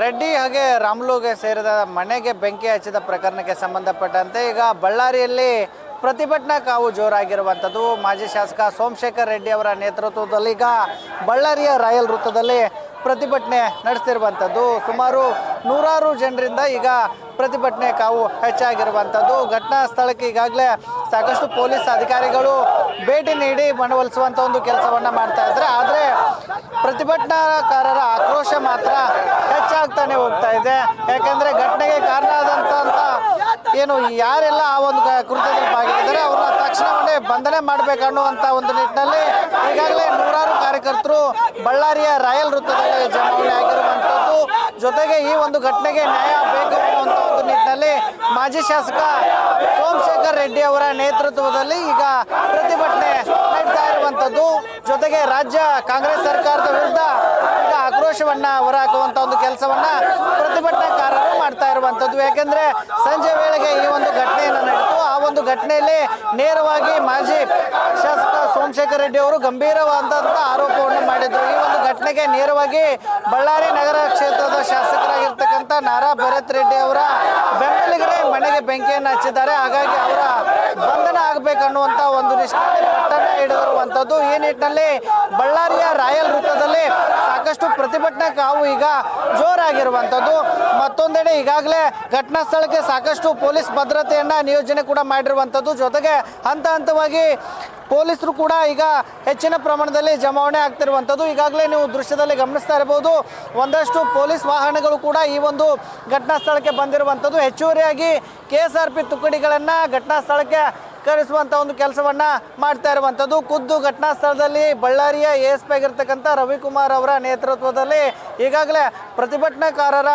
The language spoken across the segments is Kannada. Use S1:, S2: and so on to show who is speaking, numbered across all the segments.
S1: ರೆಡ್ಡಿ ಹಾಗೆ ರಾಮುಲುಗೆ ಸೇರಿದ ಮನೆಗೆ ಬೆಂಕಿ ಹಚ್ಚಿದ ಪ್ರಕರಣಕ್ಕೆ ಸಂಬಂಧಪಟ್ಟಂತೆ ಈಗ ಬಳ್ಳಾರಿಯಲ್ಲಿ ಪ್ರತಿಭಟನಾ ಕಾವು ಜೋರಾಗಿರುವಂಥದ್ದು. ಮಾಜಿ ಶಾಸಕ ಸೋಮಶೇಖರ್ ರೆಡ್ಡಿ ಅವರ ನೇತೃತ್ವದಲ್ಲಿ ಈಗ ಬಳ್ಳಾರಿಯ ರಾಯಲ್ ವೃತ್ತದಲ್ಲಿ ಪ್ರತಿಭಟನೆ ನಡೆಸ್ತಿರುವಂಥದ್ದು. ಸುಮಾರು ನೂರಾರು ಜನರಿಂದ ಈಗ ಪ್ರತಿಭಟನೆ ಕಾವು ಹೆಚ್ಚಾಗಿರುವಂಥದ್ದು. ಘಟನಾ ಸ್ಥಳಕ್ಕೆ ಈಗಾಗಲೇ ಸಾಕಷ್ಟು ಪೊಲೀಸ್ ಅಧಿಕಾರಿಗಳು ಭೇಟಿ ನೀಡಿ ಮನವೊಲಿಸುವಂಥ ಒಂದು ಕೆಲಸವನ್ನು ಮಾಡ್ತಾ ಇದ್ದಾರೆ. ಆದರೆ ಪ್ರತಿಭಟನಾಕಾರರ ಆಕ್ರೋಶ ಮಾತ್ರ ಹೆಚ್ಚಾಗ್ತಾನೆ ಹೋಗ್ತಾ ಇದೆ. ಯಾಕೆಂದರೆ ಘಟನೆಗೆ ಕಾರಣ ಆದಂಥ ಏನು ಯಾರೆಲ್ಲ ಆ ಒಂದು ಕೃತ್ಯದಲ್ಲಿ ಭಾಗಿಯಾಗಿದ್ದಾರೆ ಅವ್ರನ್ನ ತಕ್ಷಣವೇ ಬಂಧನೆ ಮಾಡಬೇಕನ್ನುವಂಥ ಒಂದು ನಿಟ್ಟಿನಲ್ಲಿ ಈಗಾಗಲೇ ನೂರಾರು ಕಾರ್ಯಕರ್ತರು ಬಳ್ಳಾರಿಯ ರಾಯಲ್ ವೃತ್ತದಲ್ಲಿ ಜಮಾವಣೆ ಆಗಿರುವಂಥದ್ದು. ಜೊತೆಗೆ ಈ ಒಂದು ಘಟನೆಗೆ ನ್ಯಾಯ ಬೇಕು ಅನ್ನುವಂಥ ಒಂದು ನಿಟ್ಟಿನಲ್ಲಿ ಮಾಜಿ ಶಾಸಕ ಸೋಮಶೇಖರ್ ರೆಡ್ಡಿ ಅವರ ನೇತೃತ್ವದಲ್ಲಿ ಈಗ ಪ್ರತಿಭಟನೆ ನಡೆಸ್ತಾ ಇರುವಂಥದ್ದು. ಜೊತೆಗೆ ರಾಜ್ಯ ಕಾಂಗ್ರೆಸ್ ಸರ್ಕಾರದ ವಿರುದ್ಧ ಈಗ ಆಕ್ರೋಶವನ್ನ ಹೊರಹಾಕುವಂಥ ಒಂದು ಕೆಲಸವನ್ನ ಪ್ರತಿಭಟನಾಕಾರರು ಮಾಡ್ತಾ ಇರುವಂಥದ್ದು. ಯಾಕೆಂದ್ರೆ ಸಂಜೆ ವೇಳೆಗೆ ಈ ಒಂದು ಘಟನೆಯನ್ನು ನಡೆಯಿತು. ಆ ಒಂದು ಘಟನೆಯಲ್ಲಿ ನೇರವಾಗಿ ಮಾಜಿ ಶಾಸಕ ಸೋಮಶೇಖರ್ ರೆಡ್ಡಿ ಅವರು ಗಂಭೀರವಾದಂಥ ಆರೋಪವನ್ನು ಮಾಡಿದ್ರು. ಈ ಒಂದು ಘಟನೆಗೆ ನೇರವಾಗಿ ಬಳ್ಳಾರಿ ನಗರ ಕ್ಷೇತ್ರದ ಶಾಸಕರಾಗಿರ್ತಕ್ಕಂಥ ನಾರಾ ಭರತ್ ರೆಡ್ಡಿ ಅವರ ಬೆಂಬಲಿಗರೇ ಮನೆಗೆ ಬೆಂಕಿಯನ್ನು ಹಚ್ಚಿದ್ದಾರೆ. ಹಾಗಾಗಿ ಅವರ ಬಂಧನ ಆಗಬೇಕನ್ನುವಂಥ ಒಂದು ನಿಟ್ಟಿನಲ್ಲಿ ಪಟ್ಟಣ ಹಿಡಿದಿರುವಂಥದ್ದು. ಈ ನಿಟ್ಟಿನಲ್ಲಿ ಬಳ್ಳಾರಿಯ ರಾಯಲ್ ವೃತ್ತದಲ್ಲಿ ಸಾಕಷ್ಟು ಪ್ರತಿಭಟನಾ ಕಾವು ಈಗ ಜೋರಾಗಿರುವಂಥದ್ದು. ಮತ್ತೊಂದೆಡೆ ಈಗಾಗಲೇ ಘಟನಾ ಸ್ಥಳಕ್ಕೆ ಸಾಕಷ್ಟು ಪೊಲೀಸ್ ಭದ್ರತೆಯನ್ನ ನಿಯೋಜನೆ ಕೂಡ ಮಾಡಿರುವಂಥದ್ದು. ಜೊತೆಗೆ ಹಂತ ಹಂತವಾಗಿ ಪೊಲೀಸರು ಕೂಡ ಈಗ ಹೆಚ್ಚಿನ ಪ್ರಮಾಣದಲ್ಲಿ ಜಮಾವಣೆ ಆಗ್ತಿರುವಂಥದ್ದು. ಈಗಾಗಲೇ ನೀವು ದೃಶ್ಯದಲ್ಲಿ ಗಮನಿಸ್ತಾ ಇರಬಹುದು, ಒಂದಷ್ಟು ಪೊಲೀಸ್ ವಾಹನಗಳು ಕೂಡ ಈ ಒಂದು ಘಟನಾ ಸ್ಥಳಕ್ಕೆ ಬಂದಿರುವಂಥದ್ದು. ಹೆಚ್ಚುವರಿಯಾಗಿ KSRP ತುಕಡಿಗಳನ್ನು ಘಟನಾ ಸ್ಥಳಕ್ಕೆ ಕರೆಸುವಂಥ ಒಂದು ಕೆಲಸವನ್ನ ಮಾಡ್ತಾ ಇರುವಂಥದ್ದು. ಖುದ್ದು ಘಟನಾ ಸ್ಥಳದಲ್ಲಿ ಬಳ್ಳಾರಿಯ ASP ಆಗಿರ್ತಕ್ಕಂಥ ರವಿಕುಮಾರ್ ಅವರ ನೇತೃತ್ವದಲ್ಲಿ ಈಗಾಗಲೇ ಪ್ರತಿಭಟನಾಕಾರರ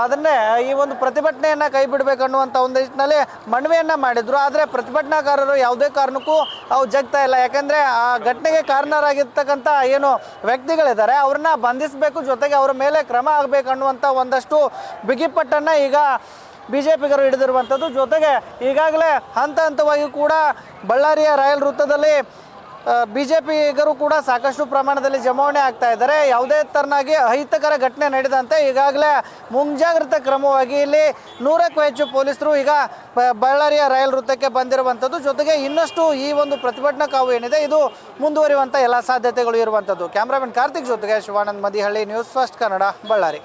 S1: ಅದನ್ನೇ ಈ ಒಂದು ಪ್ರತಿಭಟನೆಯನ್ನು ಕೈ ಬಿಡಬೇಕನ್ನುವಂಥ ಒಂದು ನಿಟ್ಟಿನಲ್ಲಿ ಮನವಿಯನ್ನು ಮಾಡಿದ್ರು. ಆದರೆ ಪ್ರತಿಭಟನಾಕಾರರು ಯಾವುದೇ ಕಾರಣಕ್ಕೂ ಅವು ಜಗ್ತಾ ಇಲ್ಲ. ಯಾಕೆಂದರೆ ಆ ಘಟನೆಗೆ ಕಾರಣರಾಗಿರ್ತಕ್ಕಂಥ ಏನು ವ್ಯಕ್ತಿಗಳಿದ್ದಾರೆ ಅವ್ರನ್ನ ಬಂಧಿಸಬೇಕು, ಜೊತೆಗೆ ಅವರ ಮೇಲೆ ಕ್ರಮ ಆಗಬೇಕನ್ನುವಂಥ ಒಂದಷ್ಟು ಬಿಗಿಪಟ್ಟನ್ನು ಈಗ BJಪಿಗರು ಹಿಡಿದಿರುವಂಥದ್ದು. ಜೊತೆಗೆ ಈಗಾಗಲೇ ಹಂತ ಹಂತವಾಗಿ ಕೂಡ ಬಳ್ಳಾರಿಯ ರಾಯಲ್ ವೃತ್ತದಲ್ಲಿ BJಪಿಗರು ಕೂಡ ಸಾಕಷ್ಟು ಪ್ರಮಾಣದಲ್ಲಿ ಜಮಾವಣೆ ಆಗ್ತಾ ಇದ್ದಾರೆ. ಯಾವುದೇ ತರನಾಗಿ ಅಹಿತಕರ ಘಟನೆ ನಡೆದಂತೆ ಈಗಾಗಲೇ ಮುಂಜಾಗ್ರತಾ ಕ್ರಮವಾಗಿ ಇಲ್ಲಿ 100ಕ್ಕೂ ಹೆಚ್ಚು ಪೊಲೀಸರು ಈಗ ಬಳ್ಳಾರಿಯ ರಾಯಲ್ ವೃತ್ತಕ್ಕೆ ಬಂದಿರುವಂಥದ್ದು. ಜೊತೆಗೆ ಇನ್ನಷ್ಟು ಈ ಒಂದು ಪ್ರತಿಭಟನಾ ಕಾವು ಏನಿದೆ ಇದು ಮುಂದುವರಿಯುವಂಥ ಎಲ್ಲ ಸಾಧ್ಯತೆಗಳು ಇರುವಂಥದ್ದು. ಕ್ಯಾಮ್ರಾಮನ್ ಕಾರ್ತಿಕ್ ಜೊತೆಗೆ ಶಿವಾನಂದ್ ಮದಿಹಳ್ಳಿ, ನ್ಯೂಸ್ ಫಸ್ಟ್ ಕನ್ನಡ, ಬಳ್ಳಾರಿ.